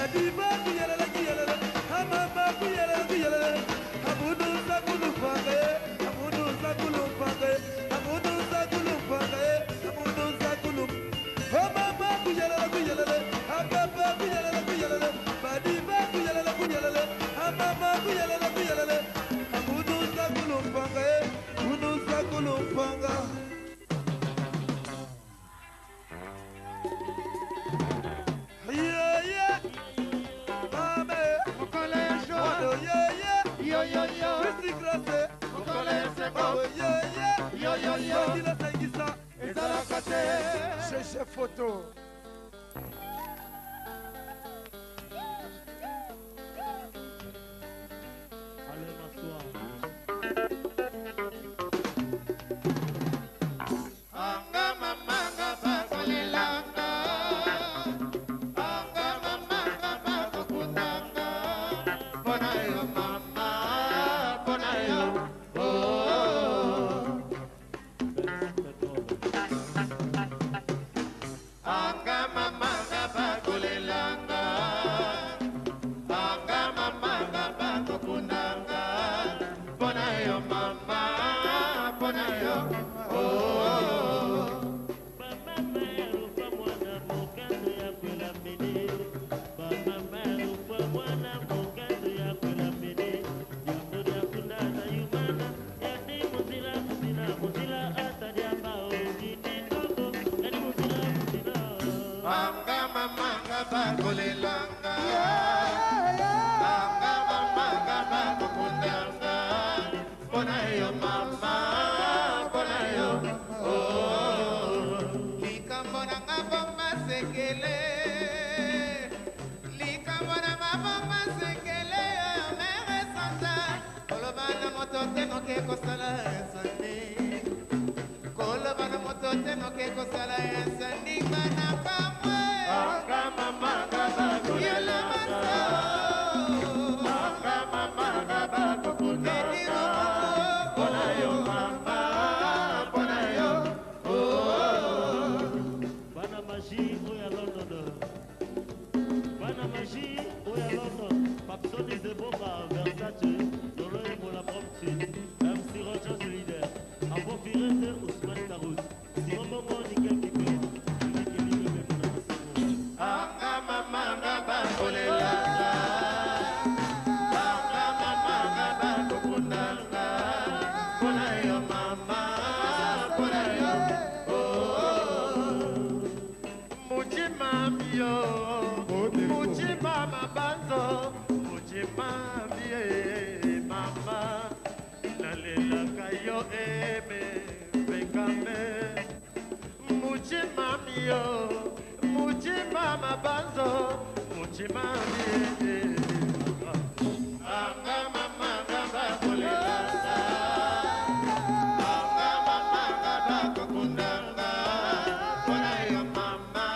Adiba kuyelele, hamama kuyelele. Mokole Joa, yo yo yo, Mokole Seko, yo yo yo, Ezalakate, Cherchez photo. Allez m'asseoir. Anga mamanga bakolelanga, anga mamanga bakokutanga, pona yo mama, pona yo, oh. Anga mamanga bakolelanga, anga mamanga bakokutanga, pona yo mama, pona yo, oh. Bakolelanga, anga mamanga bakokundanga, pona yo mama, pona yo, oh. Likambo nanga bomba sekele, likambo nanga bomba sekele, mere santa, kolobana moto teno ke kosala esandi, kolobana moto teno ke kosala esandi, mana kamwe. Anga mamanga bakolelanga, anga mamanga bakokundanga, pona yo mama, pona yo, oh. Bana magie oya London, bana magie oya London, Papsoni Zeboka, Versace, Dolo et Mola Prompti, MC Roger Solidaire, Abo Firete, Ousmane Karouz, Simon Momo, Nickel Kipé, Anga mamanga bakolelanga, anga mamanga bakokundanga, pona yo mama, pona yo, oh. Muchima mio, muchima mabanzo, muchima mie mama, nalelaka yo eme bekame, muchima mio. Muchima mabanzo, muchima miye, anga mamanga bakolelanga, anga mamanga bakokundanga, pona yo mama,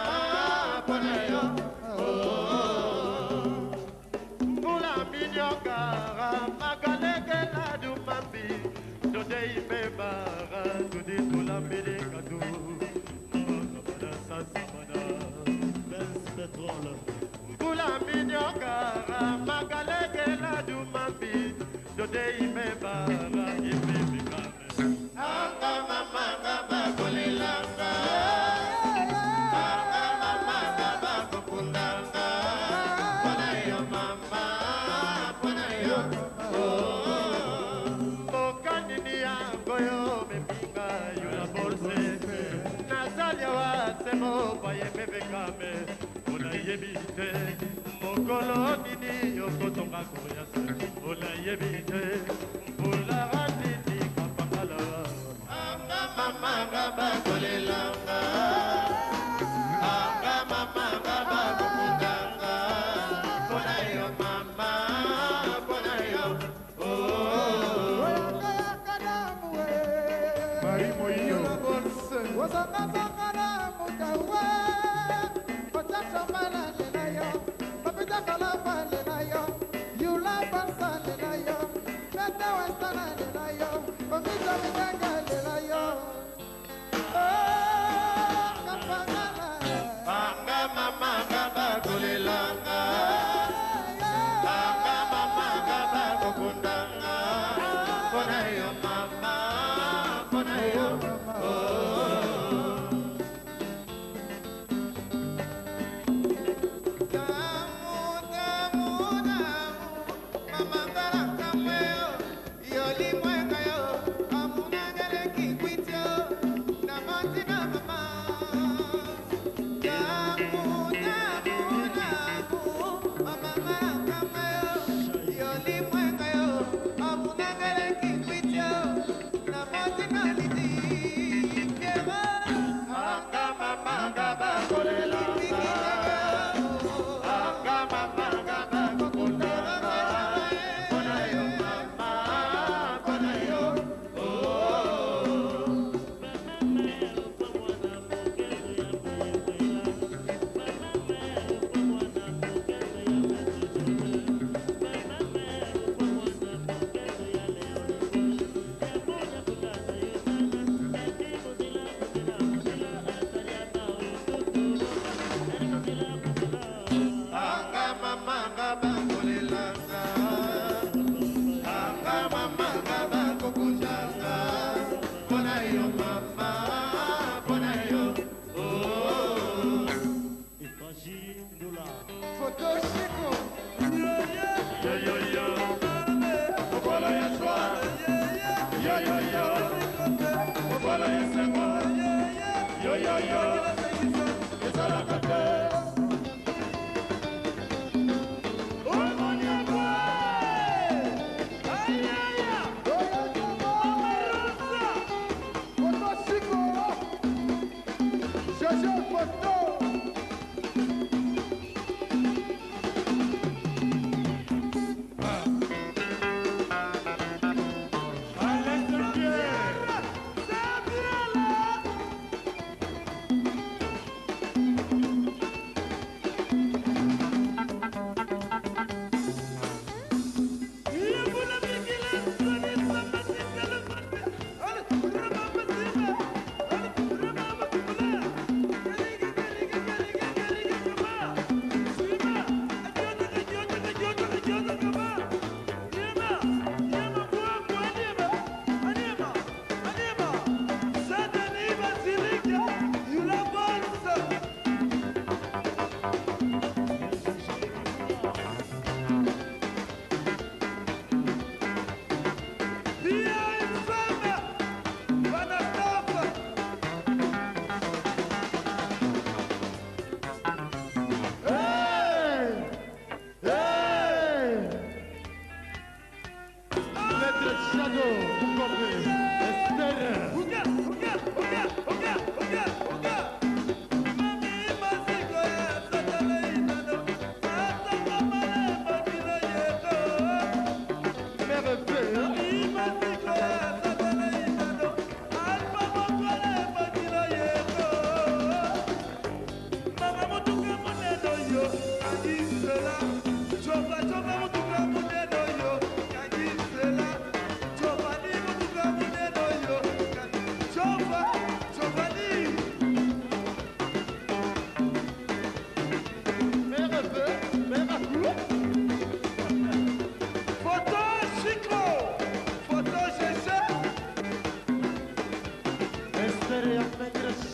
pona yo, oh. Mbula minyokara, magalekela dumambi, dode imebara, dode tulambide kadu, mabada sasimana. pétrole. Kula minyokara, magalekela dumambi, dode imebara, imebikame. Anga mamanga bakolelanga, anga mamanga bakokundanga, pona yo mama, pona yo, oh. Mokanini yango yo mepinga yo la bolse, nazalia wa semo paye mebekame. Olayebite, mokolo nini yokotonga koyase. Olayebite, mbolara nini kapangala. Anga mamanga bakolelanga, anga mamanga bakokundanga, pona yo mama, pona yo, oh. Marie Moïno. Anga mamanga bakolelanga, anga mamanga bakokundanga, pona yo mama, pona yo, oh. Mama, Shadow, vous comprenez. Esther.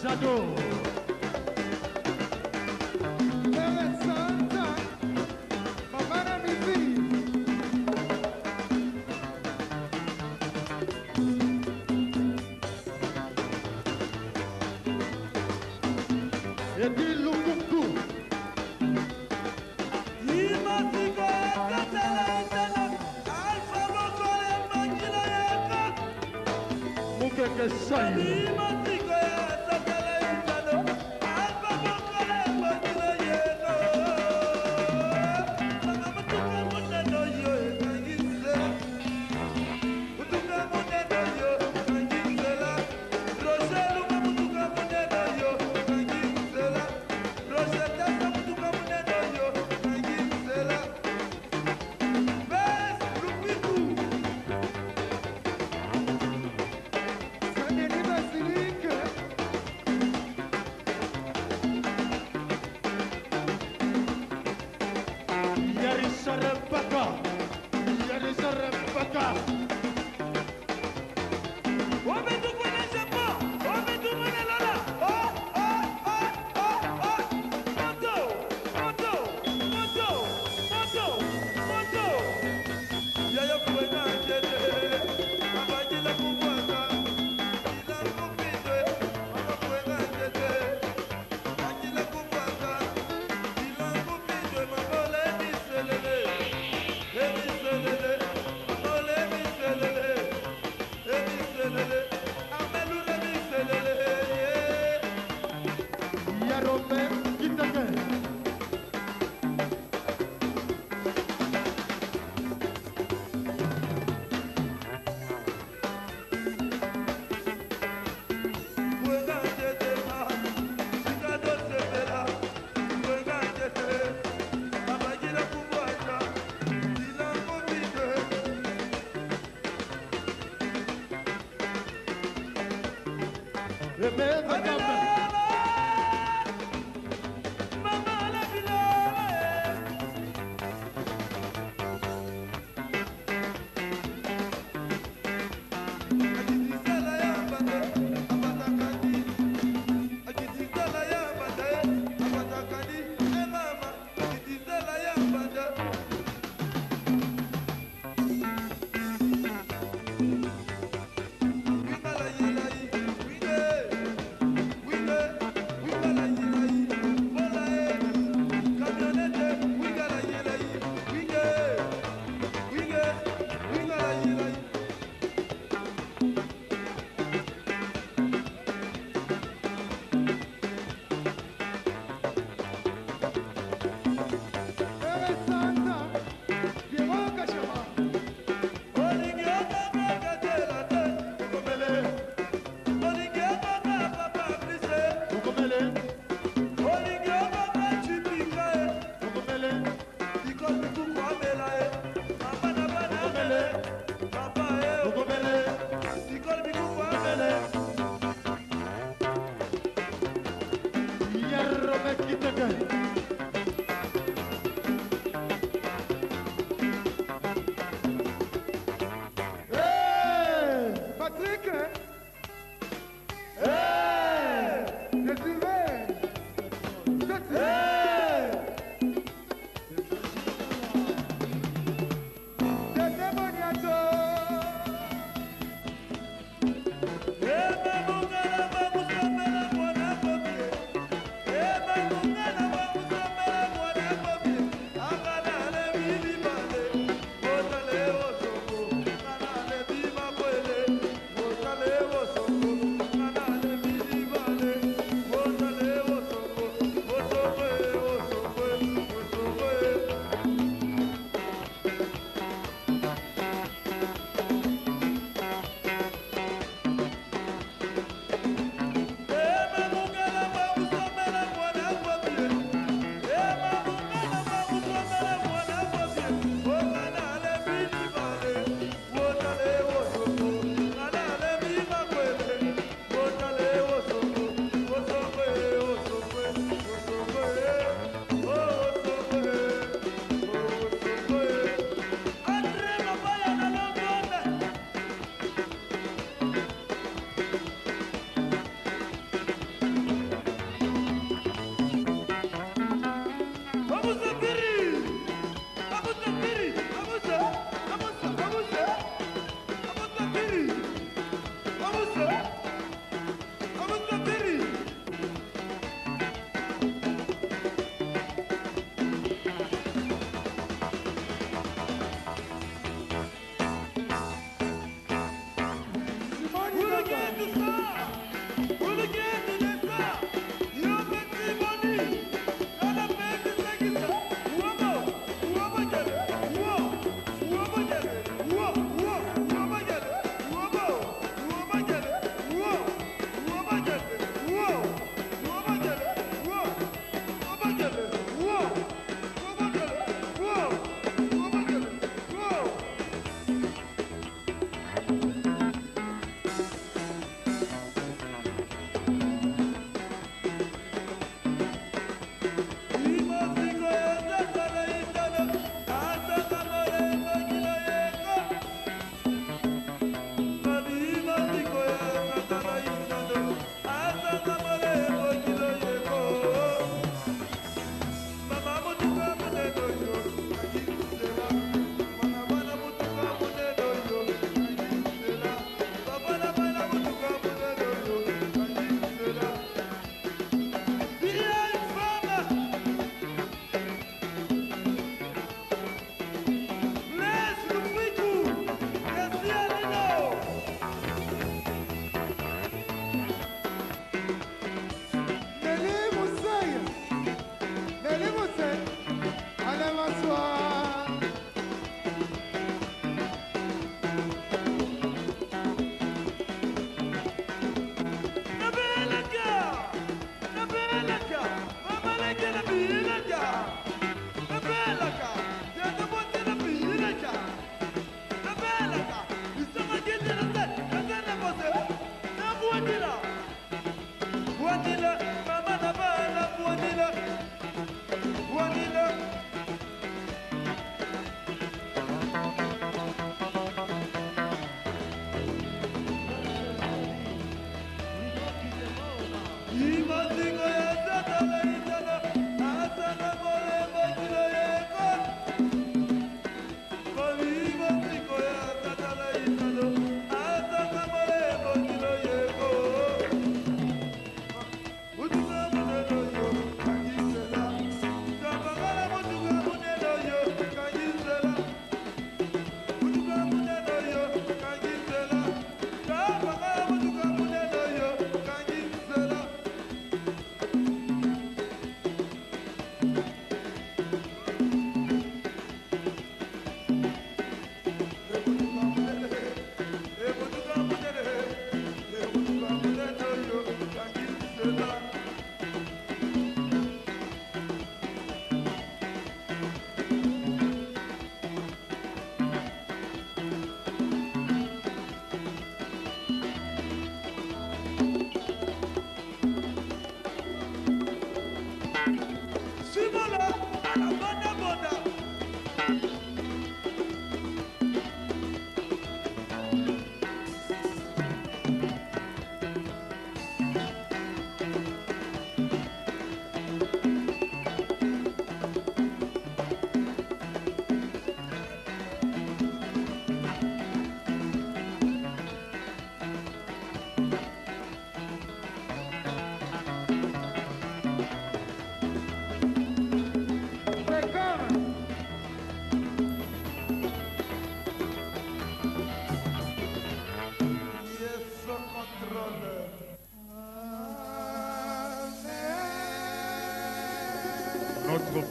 Shadow. We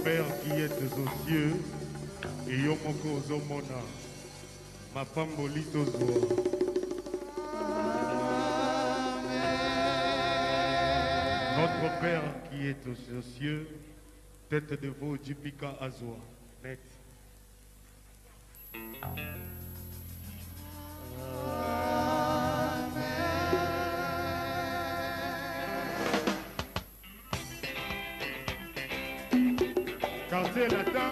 Père qui êtes aux cieux, et Yomoko Zomona, ma femme Bolito Zoa. Notre Père qui est aux cieux, tête de veau, Jipika Azoa. Net. Quartier latin.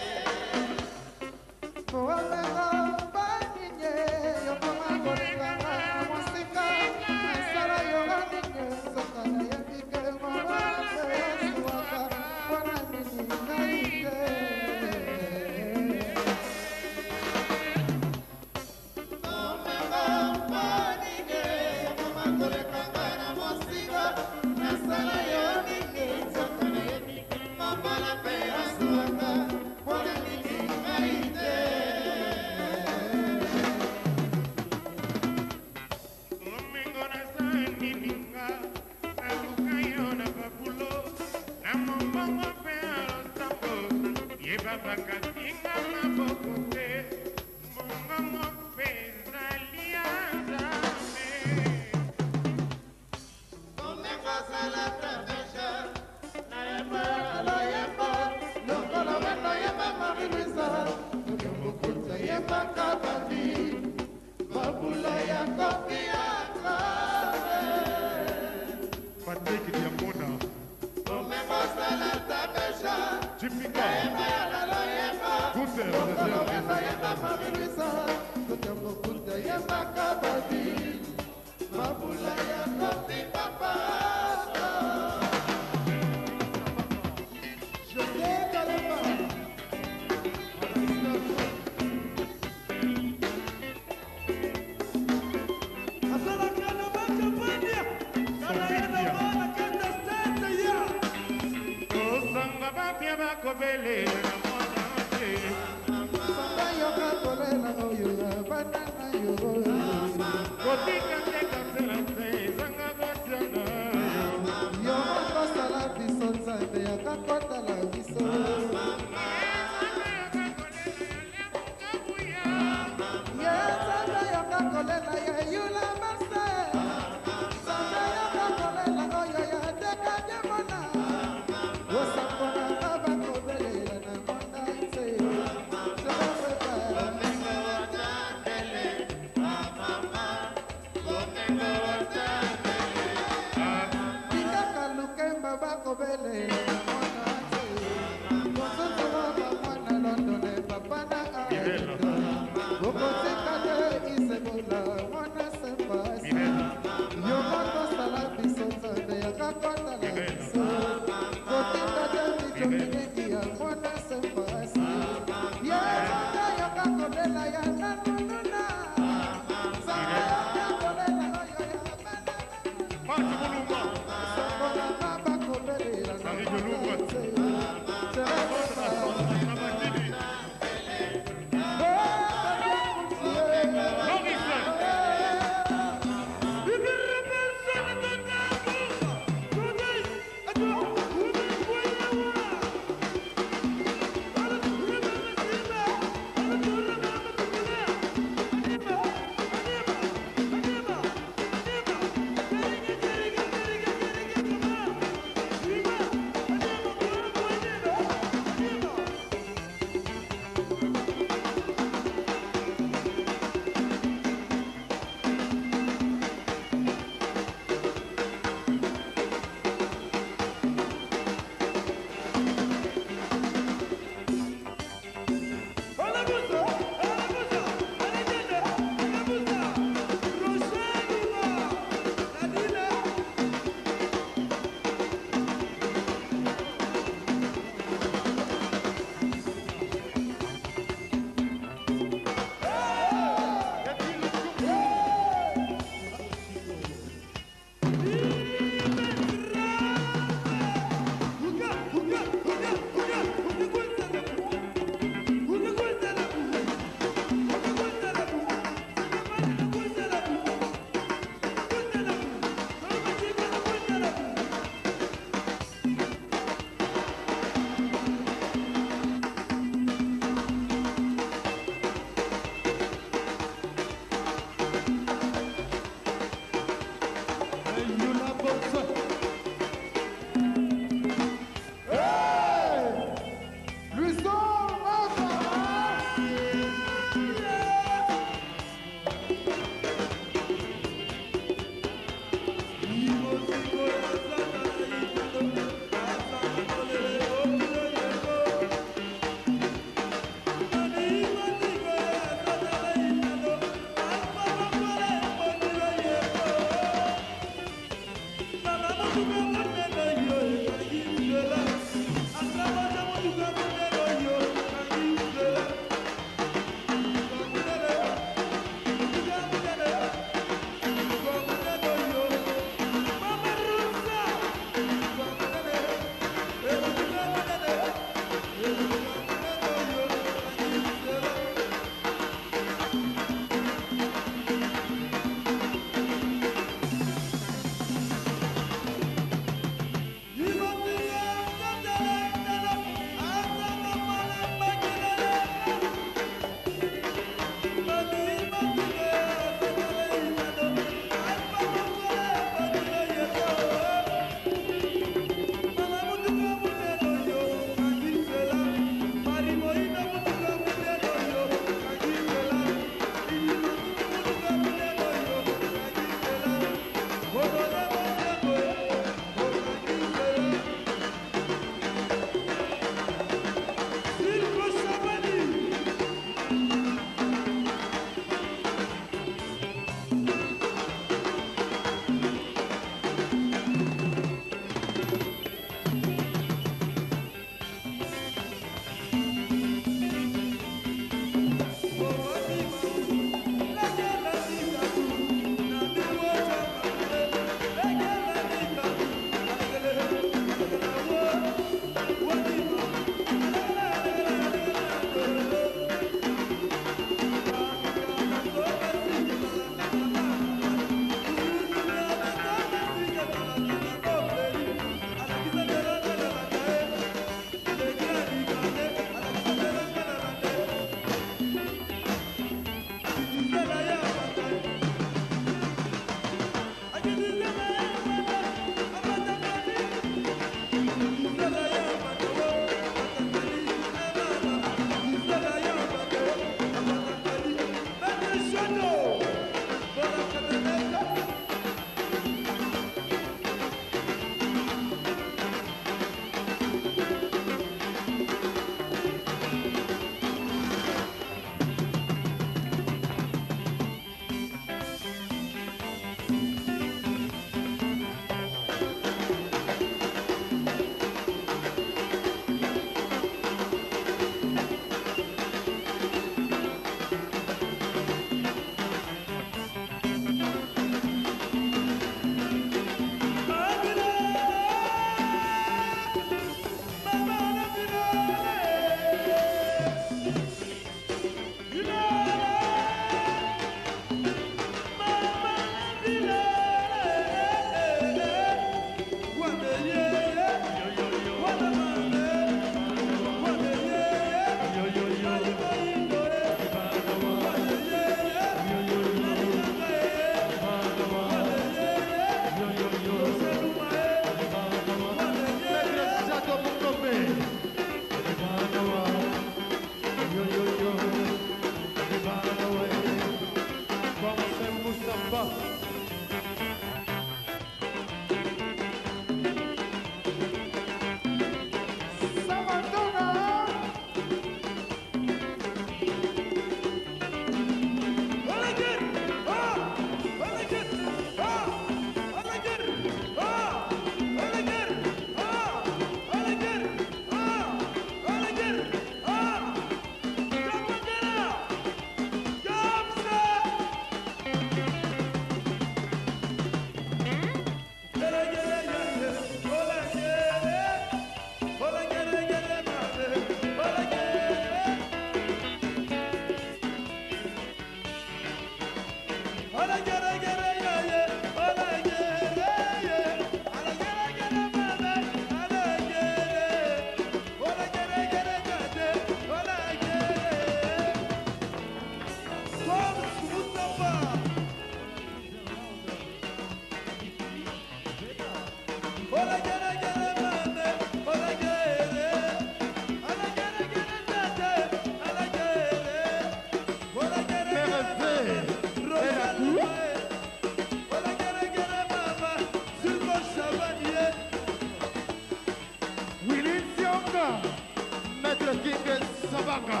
Maître King Sabaka.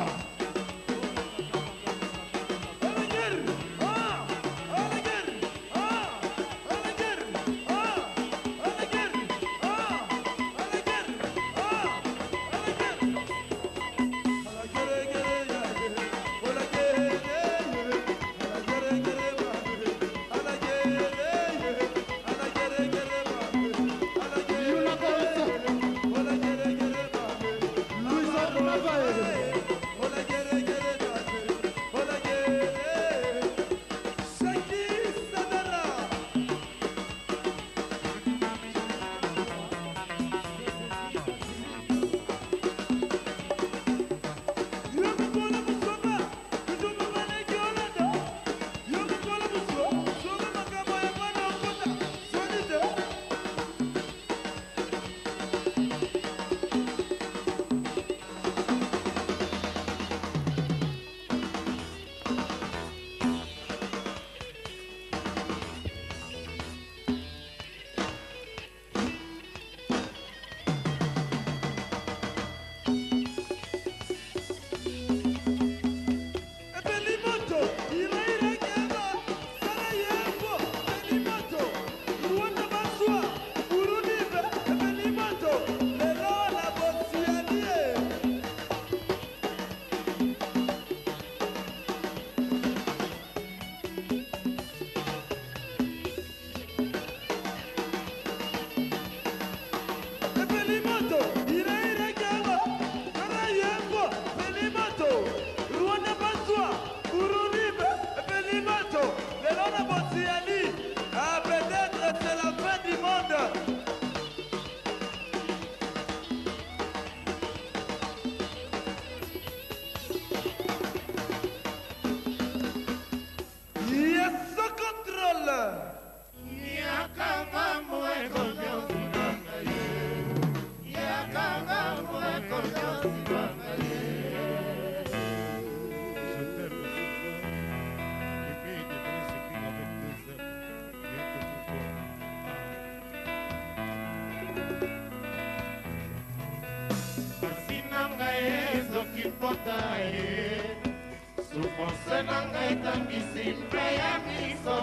Souffrance na ngai etangisi mpe ya miso,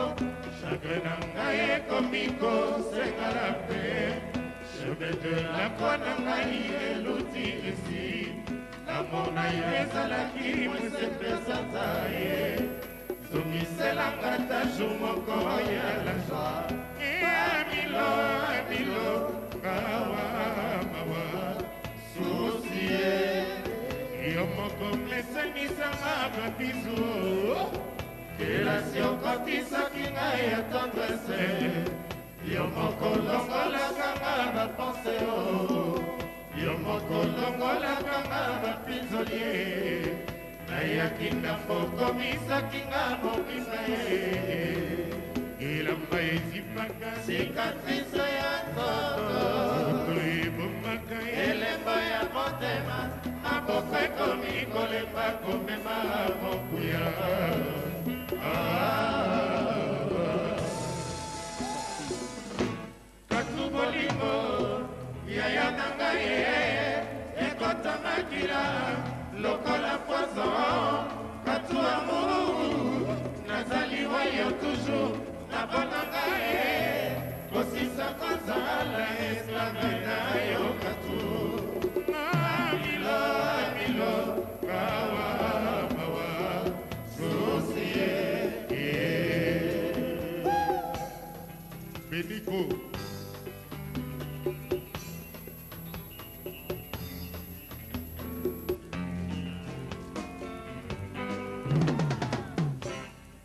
chagrin na ngai ekomi kosengala mpe, chemin de la croix na ngai eluti esi, namona yo ezalaki mwesepesanza ye, zongiselanga ta jour moko ya la joie, amilo amilo kawa mawa susie. Yo moko mesemisanga babizu, kelasi okotisaki ngai ya tendresse, yo moko longolaka nga bapense o, yo moko longolaka nga bapinzolie, nayaki ndambo komisaki nga mokisa ye, elamba ezipaka Cicatrice ya nzoto, ebomaka elembo ya motema, maboko ekomi kolemba komema mokuya. Katu bolingo yaya na ngai ekota makila lokola poison. Katu amour nazali wa yo toujours nabona ngai kosisa kozala esclave na yo katu. Beniko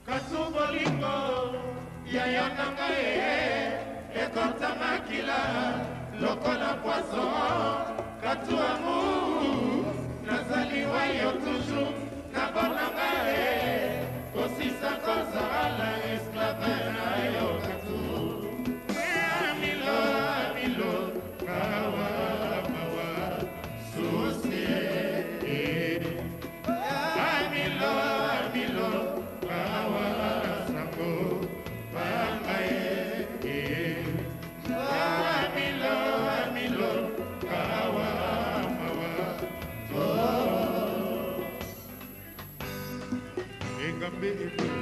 Katu bolingo yaya na ngai ekota makila lokola poison. Katu amour nazali wa yo toujours nabona ngai kosisa kozala esclave na yo katu. Amilo amilo aimé et peu.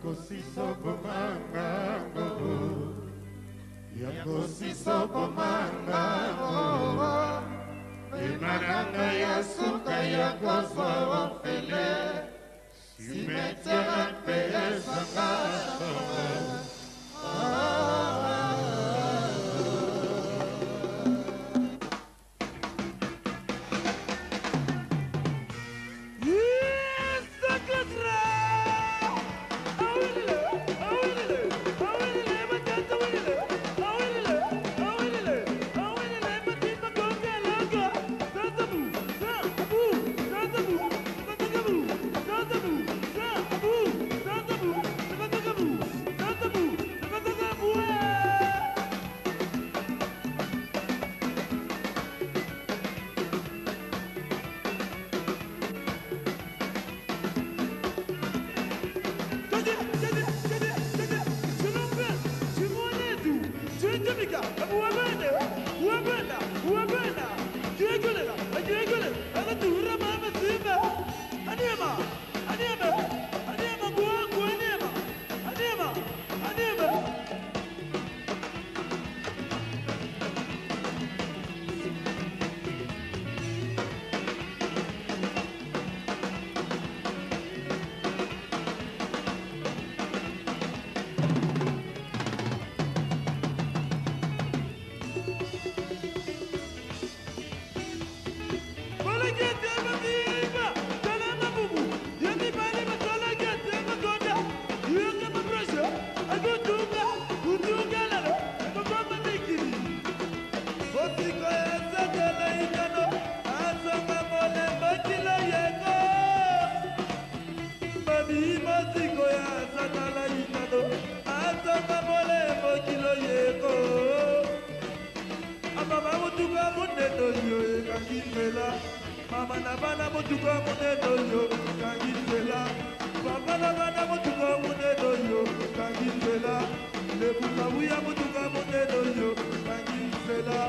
Yakosiso bomangango, yakosiso bomangango, emananga yasuka yakozwa ofele, simetiere pesanga songo. Mama na bana mutuko muneno yo kangizela. Papa na bana mutuko muneno yo kangizela. Lebuka uya mutuko muneno yo kangizela.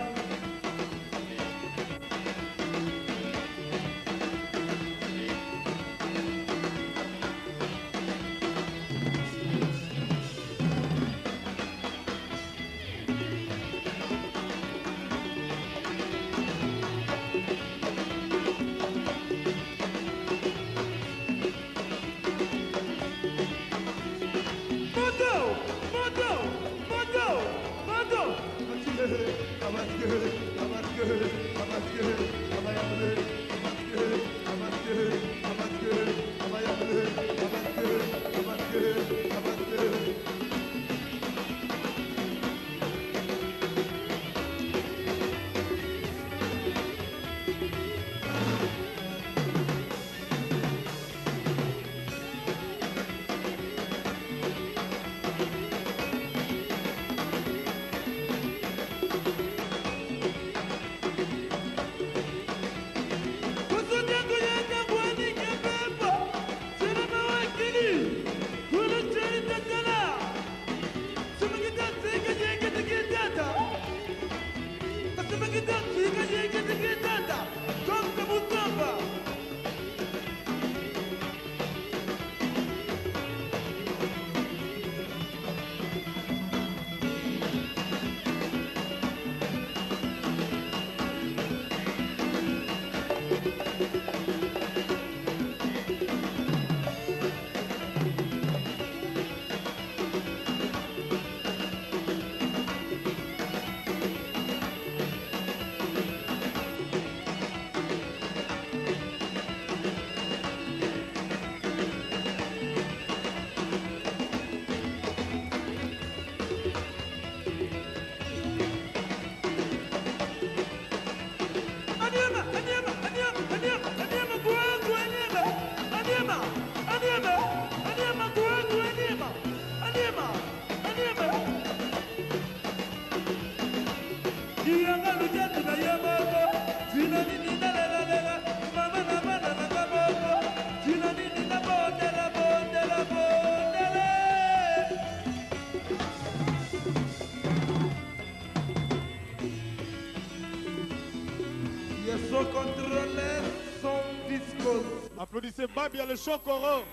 Applaudissez Babia le Chokoro.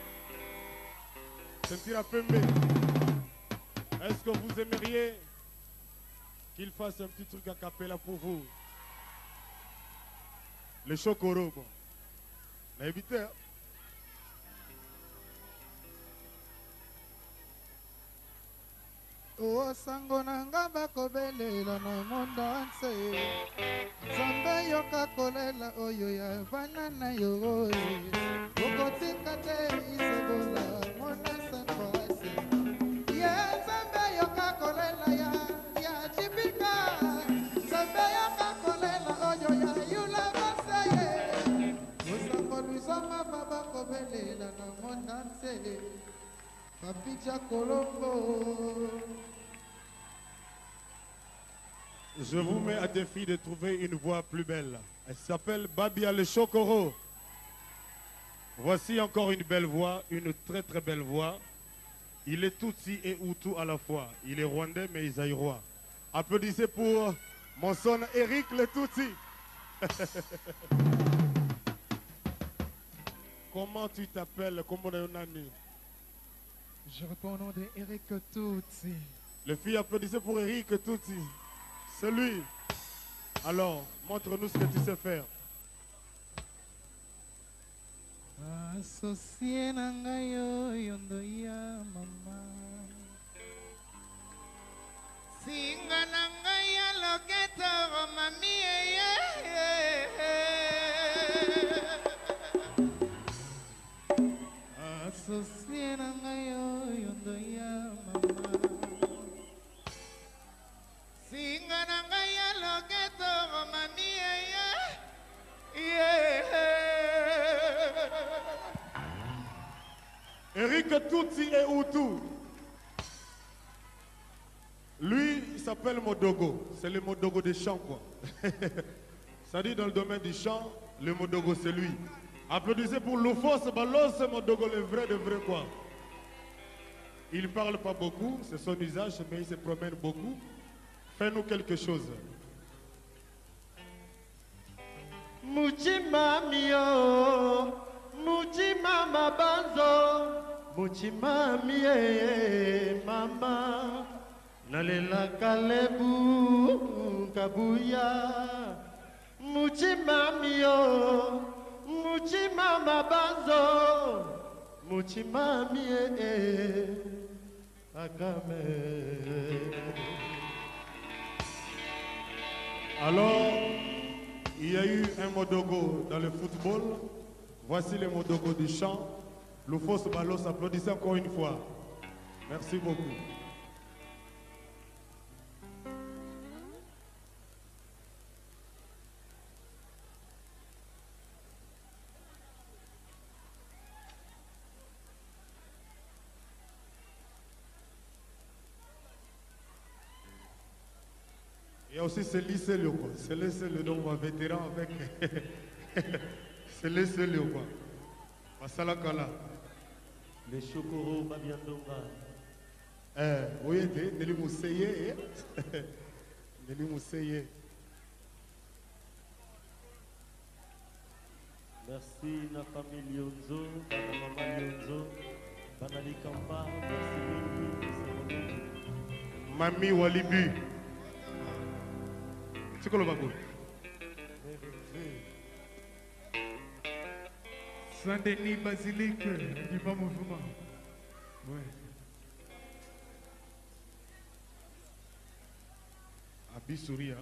Sentira Pembe. Est-ce que vous aimeriez qu'il fasse un petit truc a cappella pour vous? Le Chokoro, bon. Évitez. Hein? O sango nanga bakobelela na mondo nse Nzambe yoka kolela oyo ya vana na yo Okotika te isobola mona sangoase Ye Nzambe yoka kolela ya jibika Nzambe yoka kolela oyo ya yula baseye O sango luzoma bakobelela na mondo nse Papicha Colombo. Je vous mets à défi de trouver une voix plus belle. Elle s'appelle Babia le Chokoro. Voici encore une belle voix, une très très belle voix. Il est Tutsi et Hutu à la fois. Il est rwandais mais isaïrois. Applaudissez pour mon son Eric le Tutsi. Comment tu t'appelles? Comment Je réponds au nom de Eric Tutsi. Les filles, applaudissez pour Eric Tutsi. C'est lui. Alors, montre-nous ce que tu sais faire. Associé nangayo yondo ya mama. Singa nangaya loketo mami Associé nangayo yondo ya mama. Singa nangaya loketo mami Eric Tutsi et Hutu. Lui, il s'appelle Modogo. C'est le Modogo des champs, quoi. Ça dit dans le domaine du chant, le Modogo, c'est lui. Applaudissez pour Lufos Balos, Modogo, le vrai de vrai, quoi. Il ne parle pas beaucoup, c'est son usage, mais il se promène beaucoup. Fais-nous quelque chose. Muchima mio, muchima mabanzo, muchima mie mama, nalela kalebu kabuya. Muchima mio, muchima mabanzo, muchima mie akame. Alors, il y a eu un Modogo dans le football. Voici le Modogo du chant. Lufos Balos, applaudissez encore une fois. Merci beaucoup. Il y a aussi Céline le quoi. Céline le nom vétéran avec. Céline le quoi. Masala Kala. Les Chokoro Babiandonga. Oui, Nelly Mousseye. Nelly Mousseye. Merci la famille Lyonzo, la maman Lyonzo, Banali Kamba, merci Mimi, Mami Walibu. C'est quoi le bagou? Saint-Denis Basilique du Bon Mouvement. Ouais. Abisouria.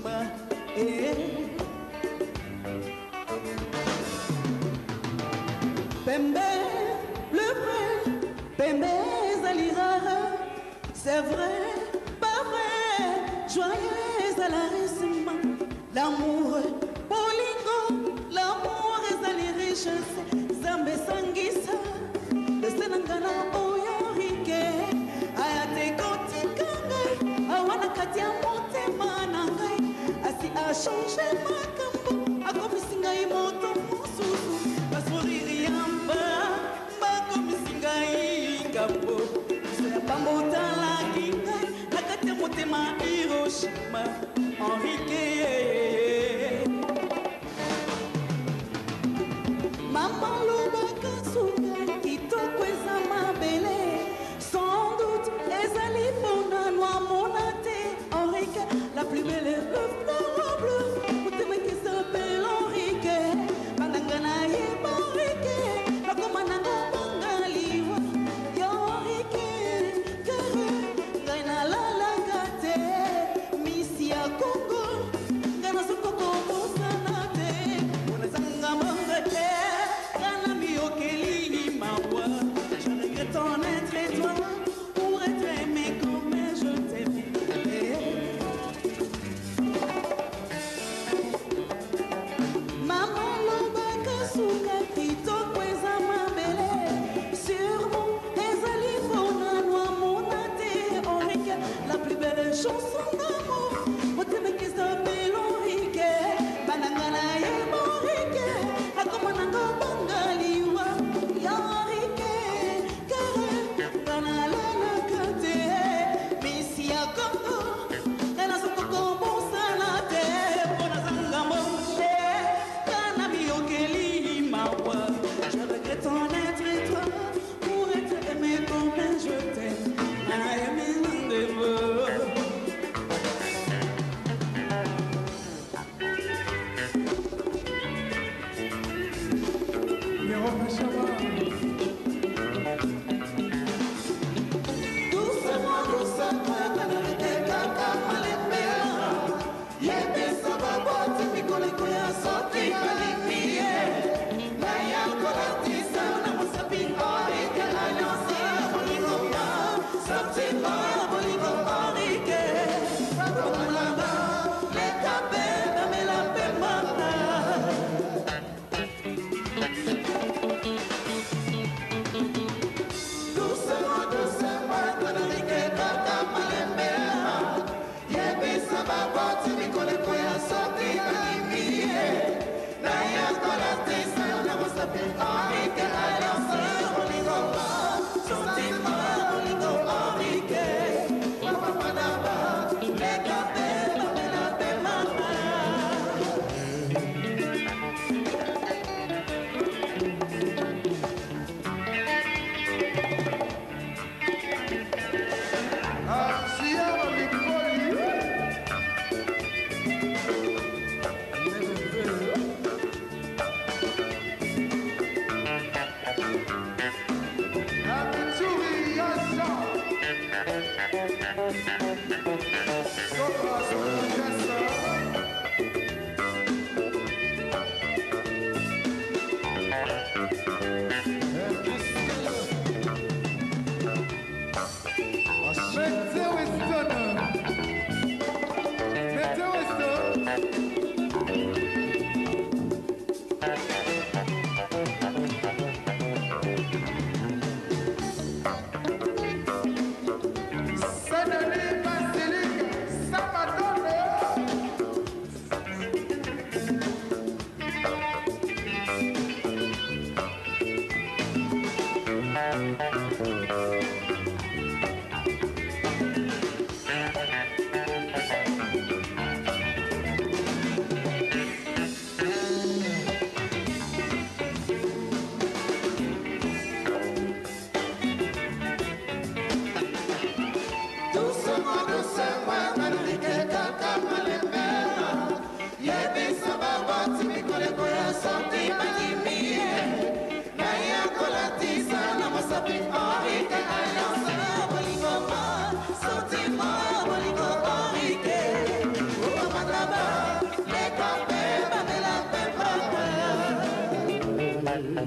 Hiroshima. Pembe, le vrai, Pembe Zalira, c'est vrai, pas vrai, joyeux Zalarissement, l'amour, Bolingo, l'amour Zali richesse, Zambe Sangisa, le Senangana Oyorike, Ayate Kotikanga, Awana Katia Monte Manangai, Asi a changé ma cambo, a Komisinga Imoto Mosusu, Basuri Yamba, Bakomisingai Cambo, Pambota la Kinga, Nakate Motema Hiroshima, Enrique. Maman Loba Kasuga, Itokweza Mabele, sans doute, Ezali Fona, Noa Monate, Enrique, la plus belle est bleu, bleu, Motema qui s'appelle Enrique, Bandangana et Enrique, la Comananga Bangaliwa, Enrique, Kere, Gaina la Lagate, Missia Congo,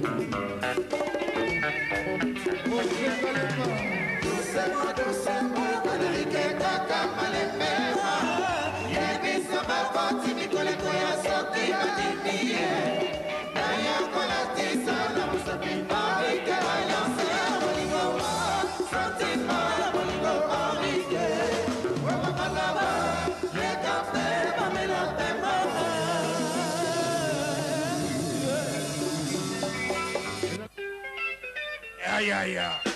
Doucement, doucement, Malarique kaka malembema. Yebisa maboti mikole koya soki badimiye. Naya kolatisa na musabi Malarique alliance ya molingo wa. Sentiment molingo Malarique. Wama malaba, yekape mamela pema. Aïe aïe aïe.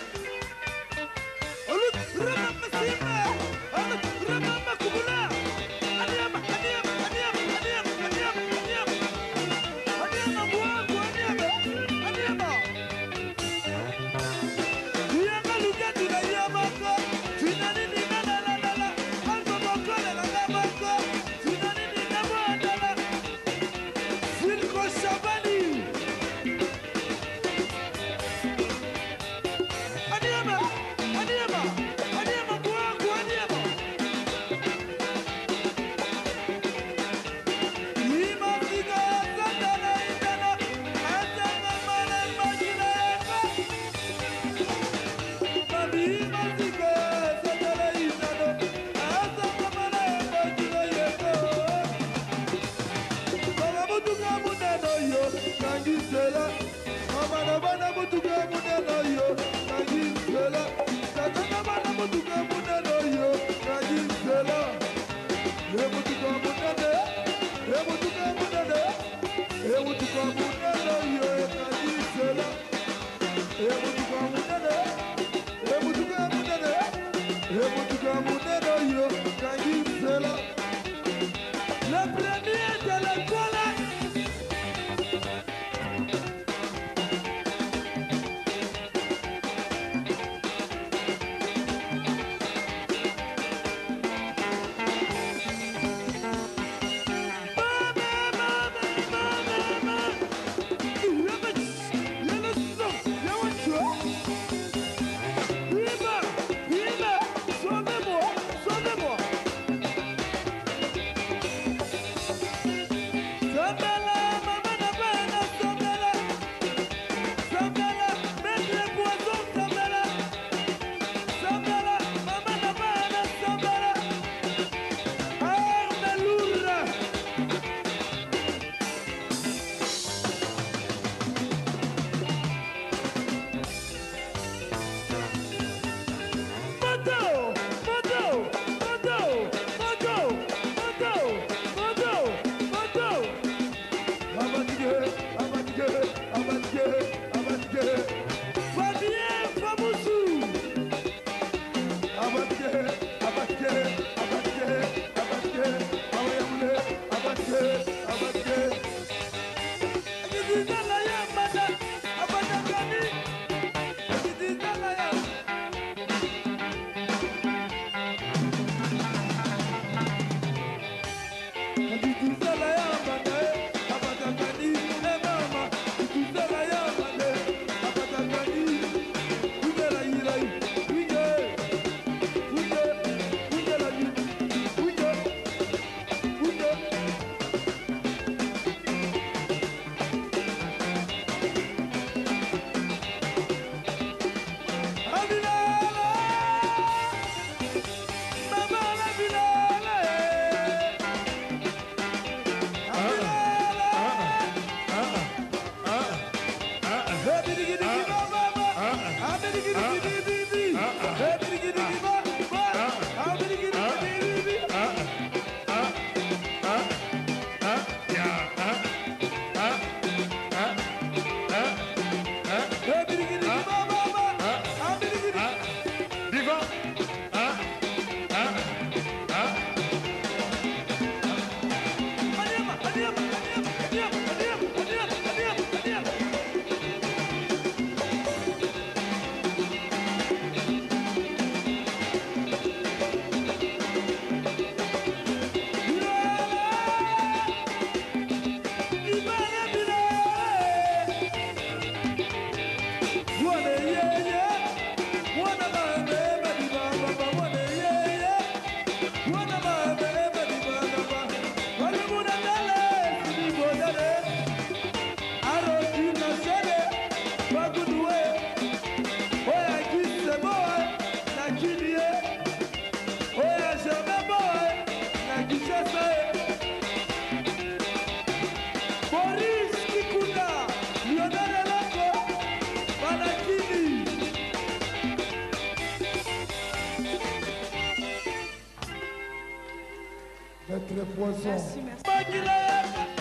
Maître Poisson. Merci, merci.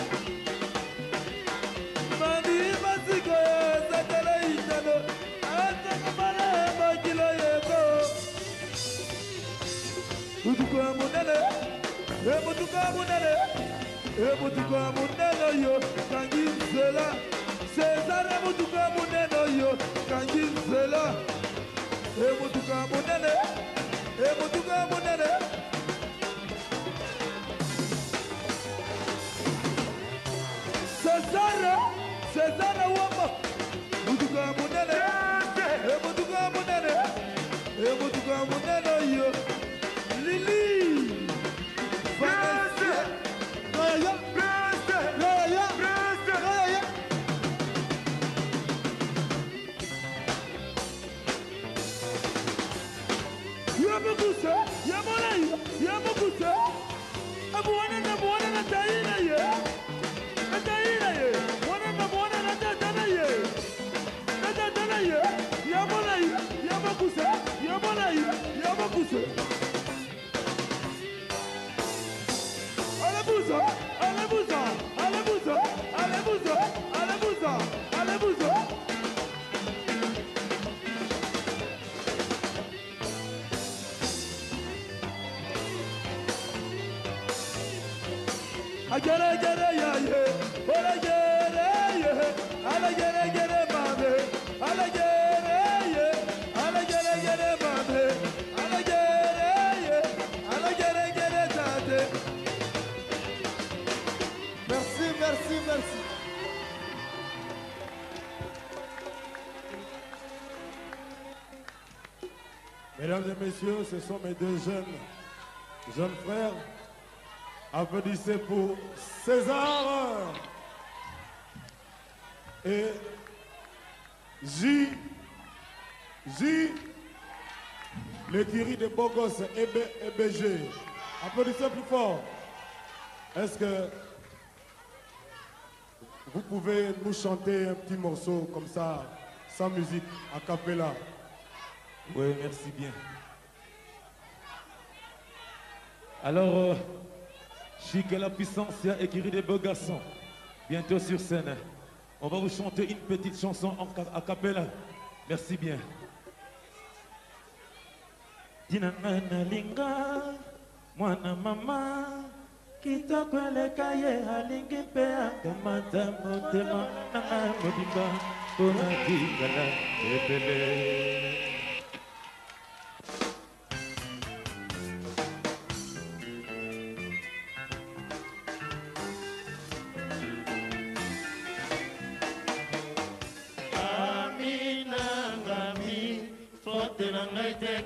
Mutuka munene yo kangi nzela César mutuka munene yo kangi nzela mutuka munene César wama mutuka munene mutuka munene yo Lili Merci. Mesdames et messieurs, ce sont mes deux jeunes frères. Applaudissez pour César et J, l'écurie de Bogos et BG. Applaudissez plus fort. Est-ce que vous pouvez nous chanter un petit morceau comme ça, sans musique, a cappella? Oui, merci bien. Alors, Chic et la puissance, écurie des beaux garçons, bientôt sur scène. On va vous chanter une petite chanson a cappella. Merci bien. Dinamana linga, mwana mama, kitoko eleka ye alingi mpe akamata motema nanga mobimba mpona kingala ebele.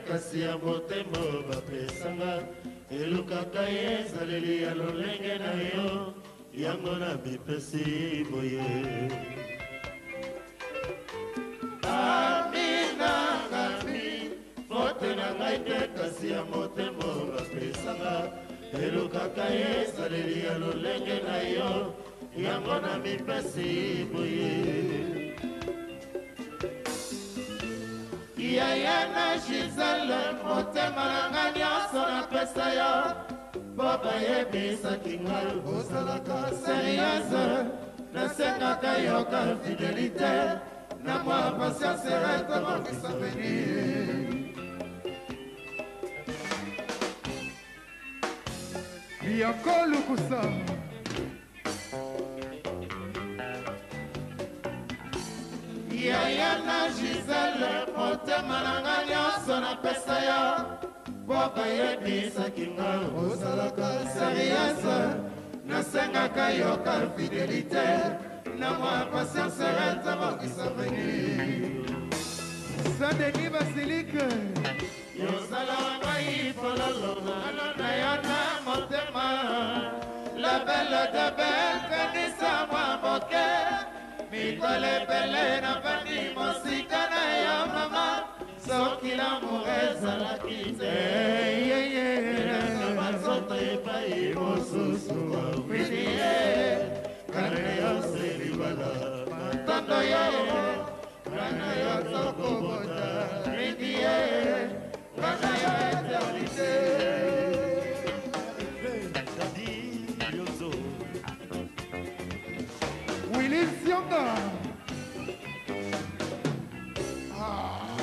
kasi ya motema bapesanga elukaka ye ezaleli ya lolenge na yo yango na bipesi boye aminangami fote na ngai te kasi ya motema bapesanga elukaka ye ezaleli ya lolenge na yo yango na bipesi boye Yaya na Gisele motema nanga nyonso napesa yo mpo bayebisaki ngai ozalaka serieuse nasengaka yoka fidelité na mwa patience etobongisa venir Bianco Lukusa Yaya na Gisele motema nanga nyonso napesa yo mpo bayebisaki ngai ozalaka serieuse nasengaka yoka fidelité na mwa patience etobongisa venir Saint-Denis Basilike yozala ngai pololo na yo na motema la belle de belle kanisa mwa moke mikolo ebele navandi mosika na yo mama soki lamour ezalaki te elanga banzoto epai mosusu ofini ye kane yose libala matondo ye kana yo tokobota rindi ye kana yo eternité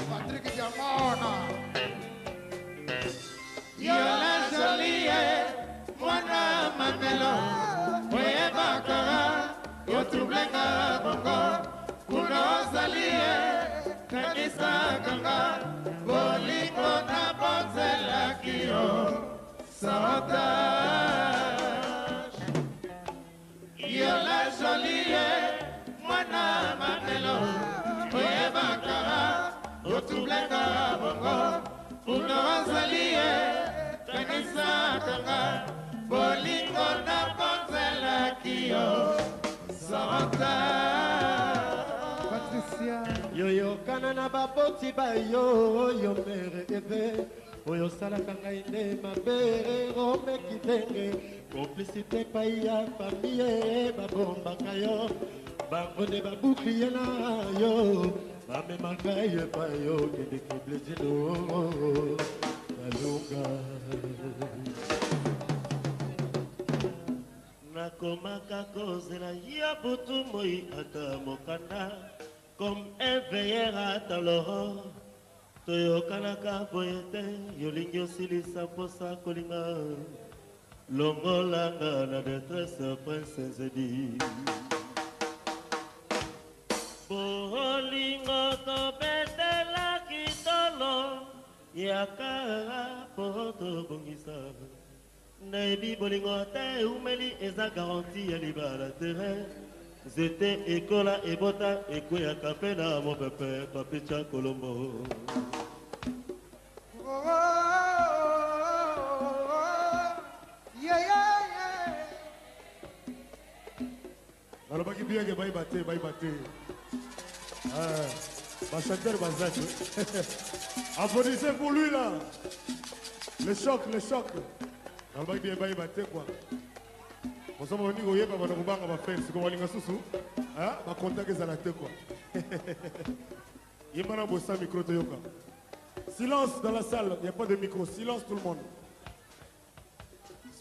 Patrick Diamona. Yola Jolie, mwana mamelo, oye bakara, yotublenga bongo, kuno zalie, kanisa kanga, boliko na bonzela kio, sabotage. Yola Jolie, mwana mamelo, oye bakara, yotublenga bongo, kuno zalie, kanisa kanga, bolingo na bonzela kio, sabotage. Patricia. Yoyo kana na baboti ba yo yo mere eve oyo salaka ngai nde mabere rome kitenge complicité pai ya famille babombaka yo bango nde babuklie na yo bamemaka ye pa yo kende kiblejino balunga nakomaka kozela ya butu moi ata mokanda comme un veilleur à l'aurore, toyokanaka boyete, yolingi osilisa posa kolinga, longolanga na détresse princesse di. Bolingo to betela kitolo, yaka poto bongisa. Naibi bolingo te umeli eza garantie ya libala terrain. Zete ekola ebota ekweya kapena mon pepe papicha Colombo. Alobaki bien que bye bate. Chanteur Bazak. Applaudissez pour lui là. Le choc. Alobaki bien bye bate quoi. On s'en va venir au Yéba, on va faire ce qu'on va faire sous. Ah, ma contact est à la tête quoi. Il y a un micro Toyoka. Silence dans la salle, il n'y a pas de micro. Silence tout le monde.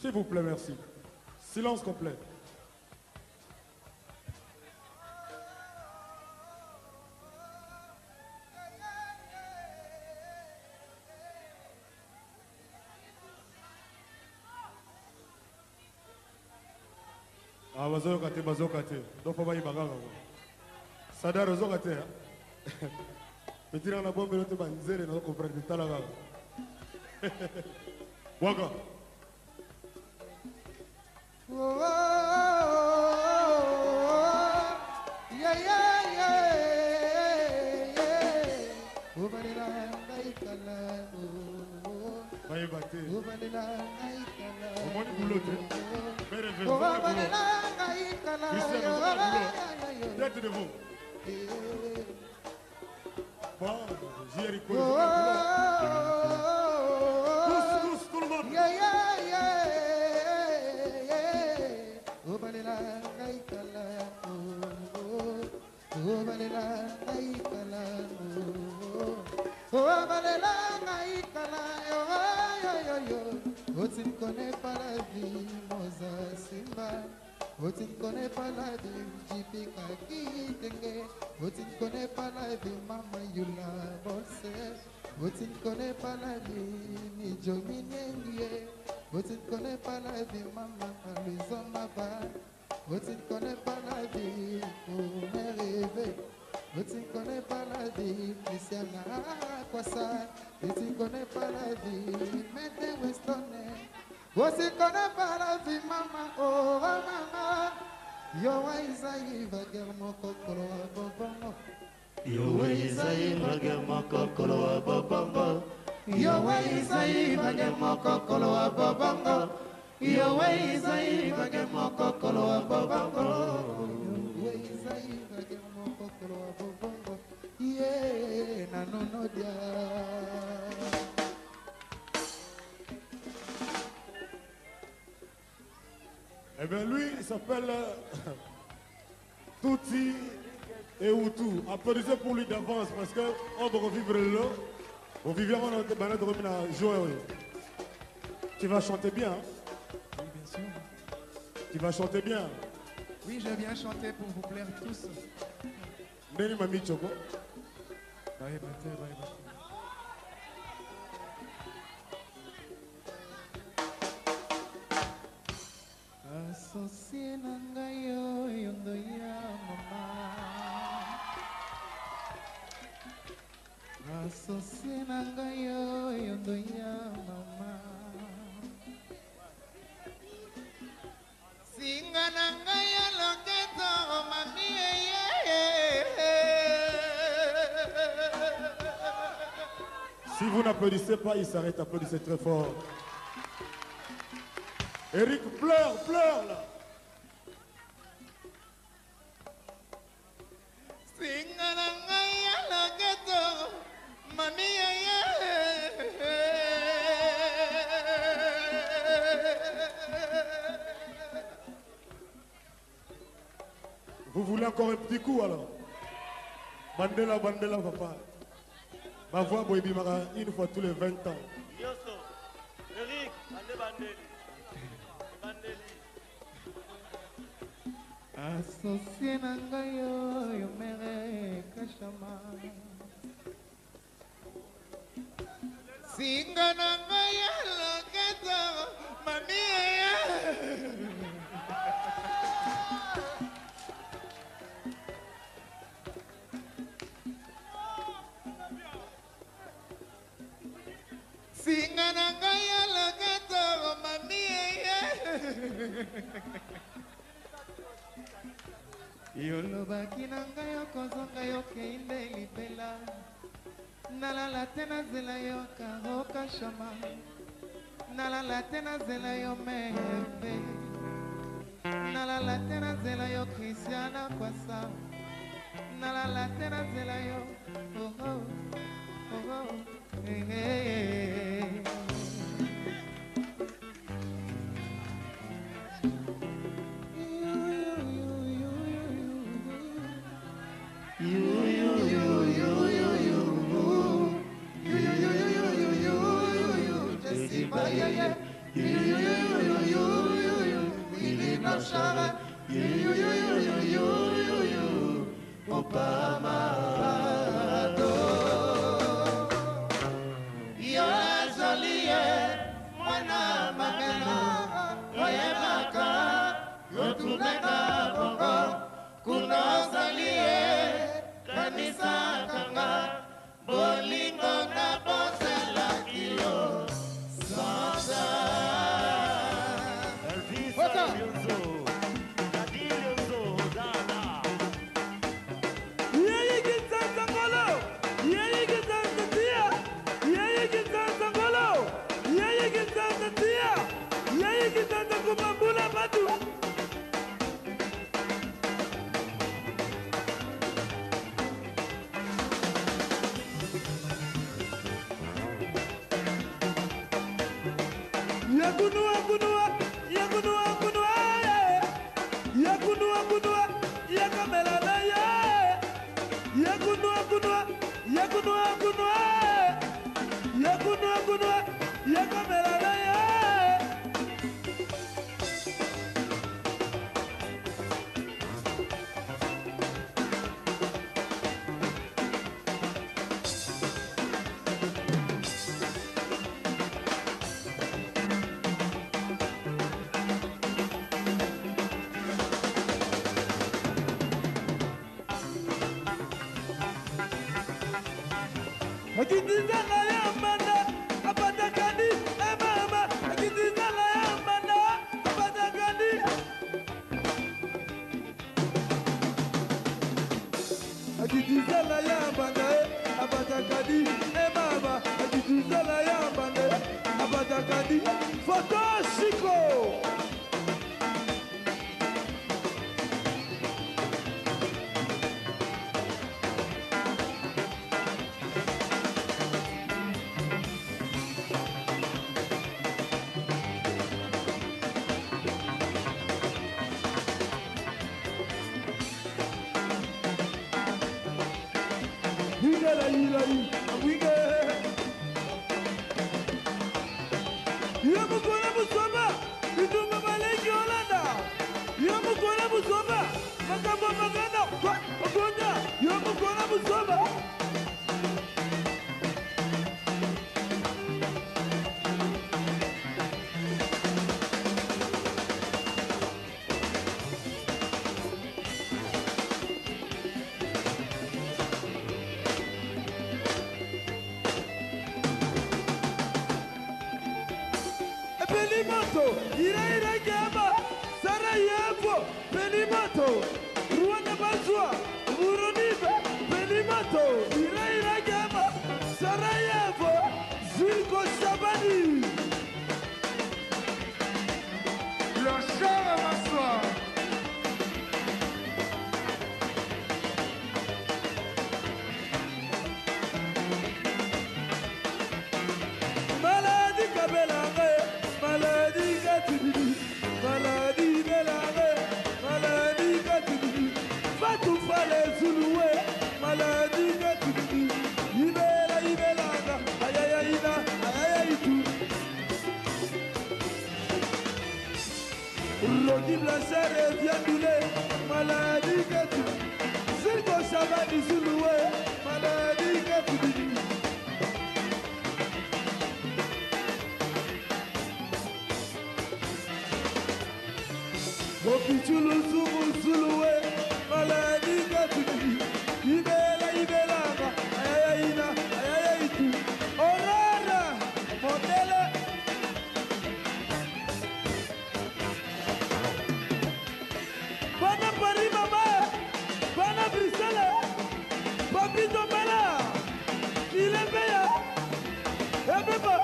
S'il vous plaît, merci. Silence complet. Ah, bazokate. Donc, on va y bagarre. Sadar, bazokate. Mais tu as la bombe, tu vas nzere, nous comprendre de talaga. Waka. Bye bate. Au moins, du boulot, tête de vous. Bon, j'y ai tous, tout le monde. Tu ne connais pas la vie, Moza Simba. Tu ne connais pas la vie, Jipika Kitenge. Tu ne connais pas la vie, Mama Yula Bolse. Tu ne connais pas la vie, Nijo Minengie. Tu ne connais pas la vie, Mama Aluzo Maba. Tu ne connais pas la vie, pour me rêver. Tu ne connais pas la vie, Christiana Kwasa. Tu ne connais pas la vie, Mette Westonne. Tu ne connais pas la vie, maman, oh maman. Yo Isaïe va guerre mon cocolo à bobongo. Yo Isaïe va guerre mon cocolo à bobongo. Yo Isaïe va guerre mon cocolo à bobongo. Yo Isaïe va guerre mon cocolo à bobongo. Yo Isaïe va guerre mon cocolo à bobongo. Yeah, nanono dia. Eh bien lui, il s'appelle Touti et Outou. Applaudissez pour lui d'avance parce que on va revivre là. On vivra notre banane de revenir à jouer. Tu vas chanter bien. Hein? Oui, bien sûr. Tu vas chanter bien. Oui, je viens chanter pour vous plaire tous. Ndeni Mami Choco. Bye, bye, bye, bye. Associé na ngai oyo ndo ya mama. Associé na ngai oyo ndo ya mama. Singa na ngai ya loketo mami ye. Si vous n'applaudissez pas, il s'arrête. Applaudissez très fort. Eric, pleure, pleure là. Singa na ngai ya loketo mami ye. Vous voulez encore un petit coup alors? Bandela, bandela, papa. Ma voix, Boibi Mara, une fois tous les 20 ans. Yoso, Eric, allez bandeli. Bandeli. Associé na ngai oyo mere kashama. Singa na ngai ya loketo mami ye. Singa na ngai ya loketo mami ye. Yolobaki na ngai okozonga yo keinde libela. Nalala te nazela yo karoka shama. Nalala te nazela yo mebe. Nalala te nazela yo Christiana Kwasa. Nalala te nazela yo oh oh oh oh hey hey. Yamukona Musoma, Iduma Maleki Olanda, Yamukona Musoma, makambo magana ogonya yomukona musoba Pelimato, ira gama, Sarajevo, Pelimato, Ruanda Bazua, Buruniba, Pelimato, ira gama, Sarajevo, Zirko Sabani. Le char à m'asseoir. Maladie Kabelanga, maladie Gatibidi, maladie Belanga, maladie Gatibidi, Fatou Fale Zuluwe, maladie Gatibidi, Ibelanga, ayayaina, ayayaitu. Rogi Blanchard Viandoulé, maladie Gatibidi, Zirko Sabani Zuluwe, maladie Gatibidi. Okichulu sumu suluwe, maladi gatudi, ibelanga, ayayaina, ayayaitu, orara, modele. Bana Paris mama, bana Bruxelles, Papito Bala, il est meilleur, ebeba.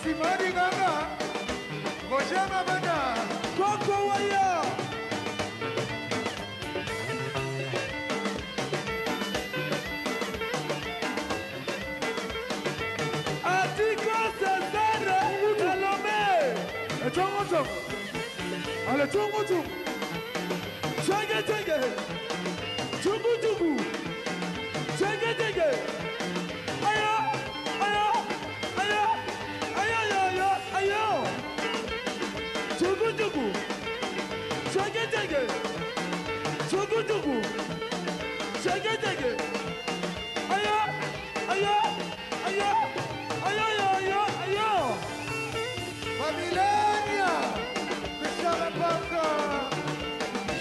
Simoni Ganga, Roger Mabana, Coco Waya. Atiko Cesare Salome. Etongoto, ale tongoto, Chenge chenge. Chugu chugu. Chenge chenge. Ayo, ayo, ayo, ayo, ayo, ayo. Chugu chugu. Chenge chenge. Chugu chugu. Chenge chenge. Ayo, ayo, ayo, ayo, ayo, ayo. Familia, Michelle Baka,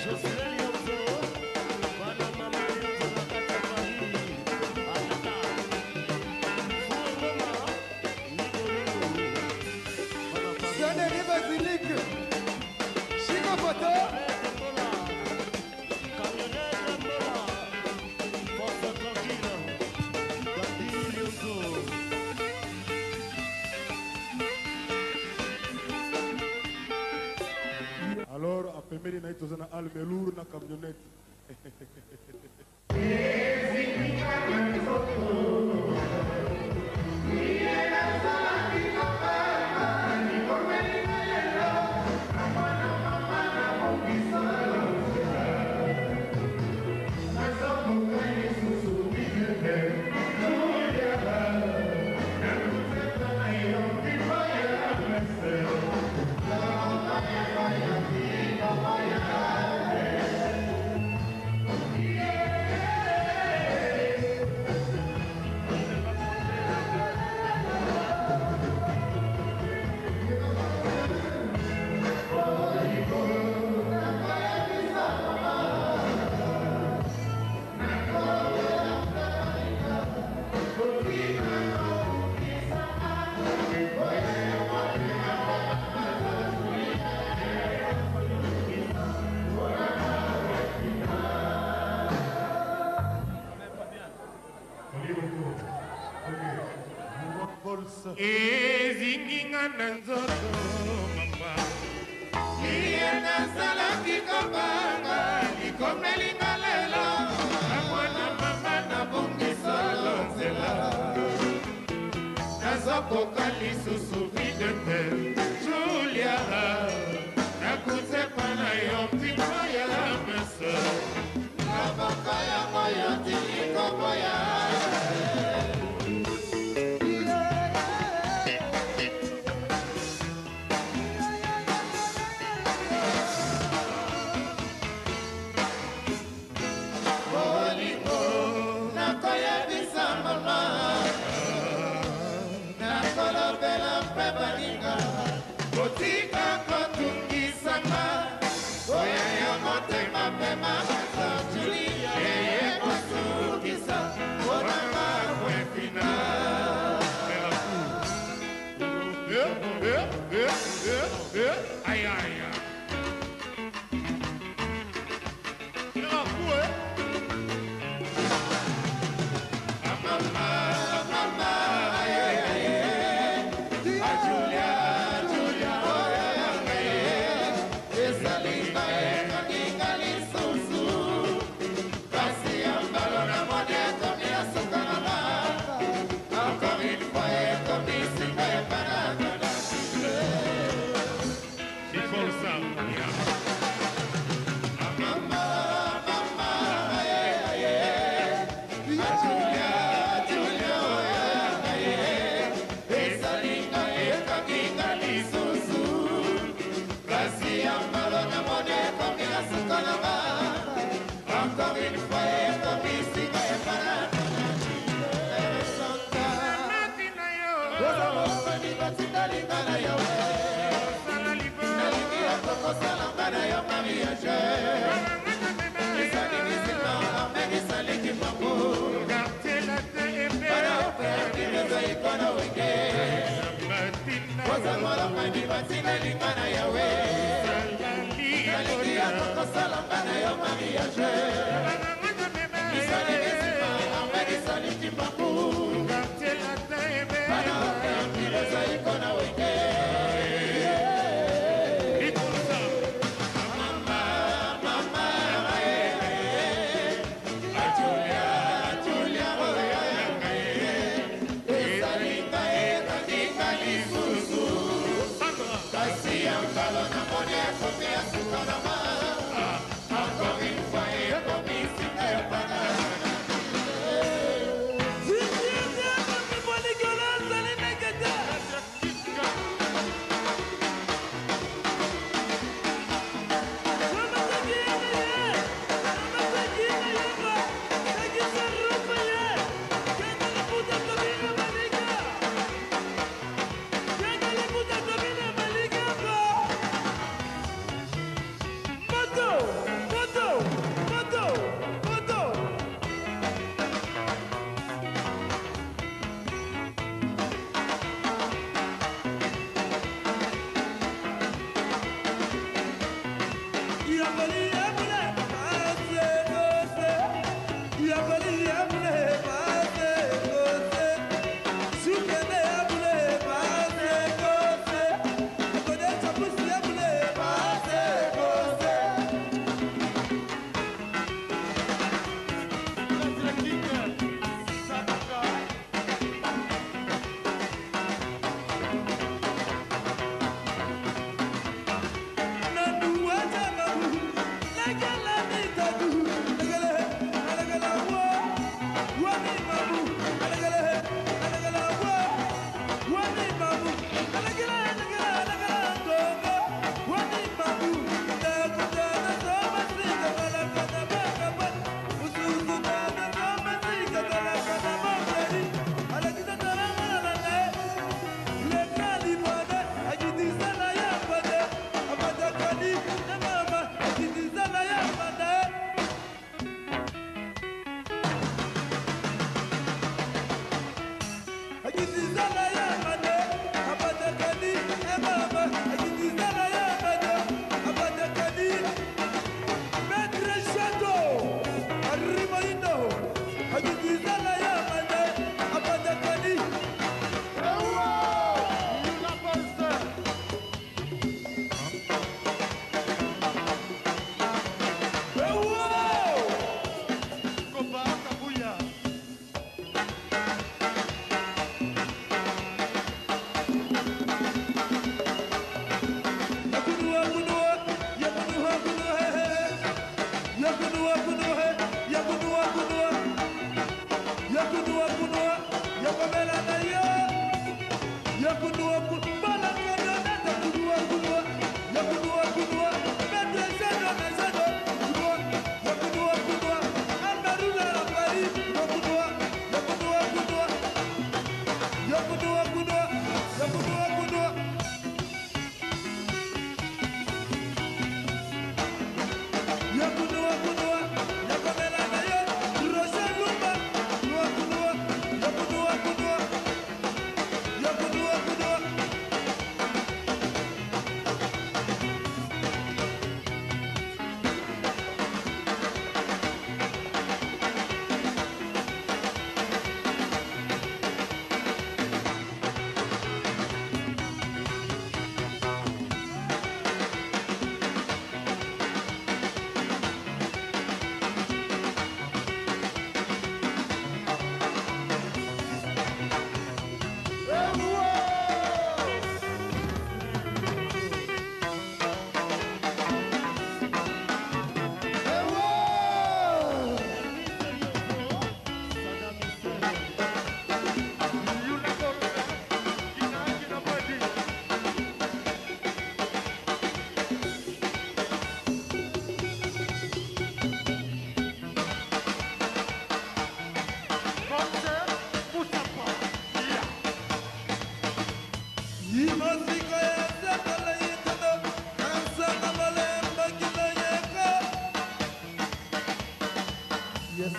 Jocelyn Yonzo, Bana Mama Yonzo na kata Paris, Atata, Fungoma, Nicololo, Bana Paris, Yaneri Basilique, Chico Poto, Mbola, Camionnette Mbola, Force tranquille, Badi Yonzo. Alors, à Pemeri, na itozana almelour na camionnette. ezinginga na nzoto mama iye nazalaki kobanga likomelinga lelo amwana mama nabongisolo nzela nazokoka lisusu vide te Julia nakutepa na yo mpiko ya mese naboka yango yo tilikoboya Botika kotungisanga oya yo motema pema kasa Julia yeye kosukisa onanga kwefina ay ay ay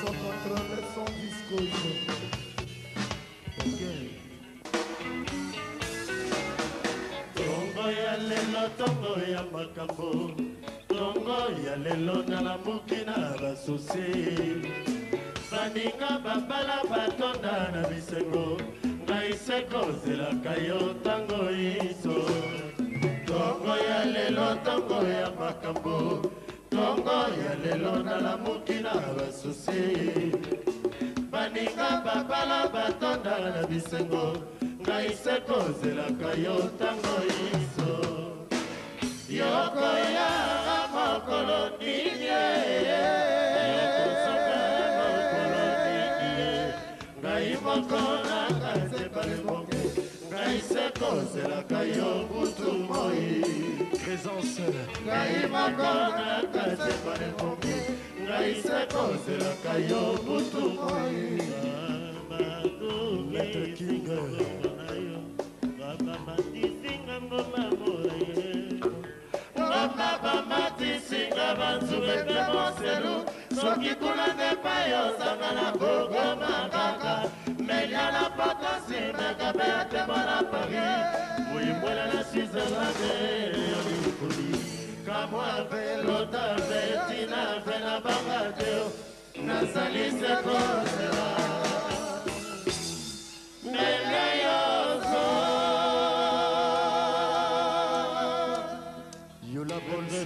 Sans contrôle, sans discussion. Tongo ya lelo, tongo ya makambo, tongo ya lelo na la mukina basusi. Baninga babala batonda na bisengo, ngai seko zelaka yo tango iso. Tongo ya lelo, tongo ya makambo, tongo ya lelo na la mukina basusi. Baninga babala batonda na bisengo, ngai seko zelaka yo tango iso. Yoko ya mokolo ninye, yoko saka mokolo ninye, ngai moko na kase pale moke, ngai seko zelaka yo butu moi. Présence. Ngai moko na kase pale moke, ngai seko zelaka yo butu moi. Maître King. Matisinga banzubete moselu soki kuna ndepa yozanga na kogoma kaka melia na patasi mekabe ya tembo na Paris muyimbwela na Switzerlande yolikuli kamwa velota vetina vena bangateo nazali sekozela melia yozo Yola Bolse.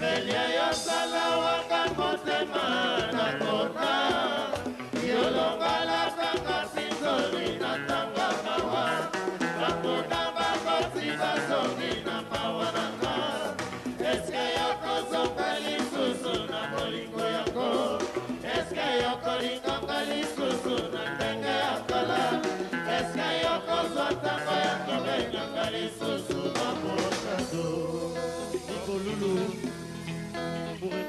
Melia yosala waka motema na kota yolongala kaka sinzoli na tanga mawa bakona bakoti bazongi na mawa nanga eske yokozonga lisusu na bolingo yako eske yokolinganga lisusu na ndenge ya kala eske yokozwa ntango ya kobenyanga lisusu na mokado Nico Loulou. Pour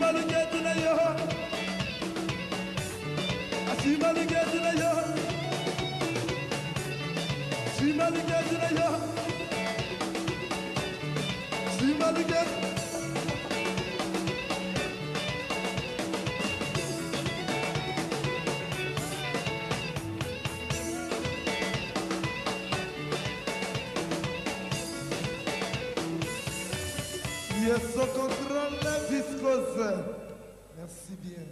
Asimalugetu na yo. Asimalugetu na yo. Asimalugetu na yo. Asimalugetu. Yes, au contrôle la viscose. Merci bien.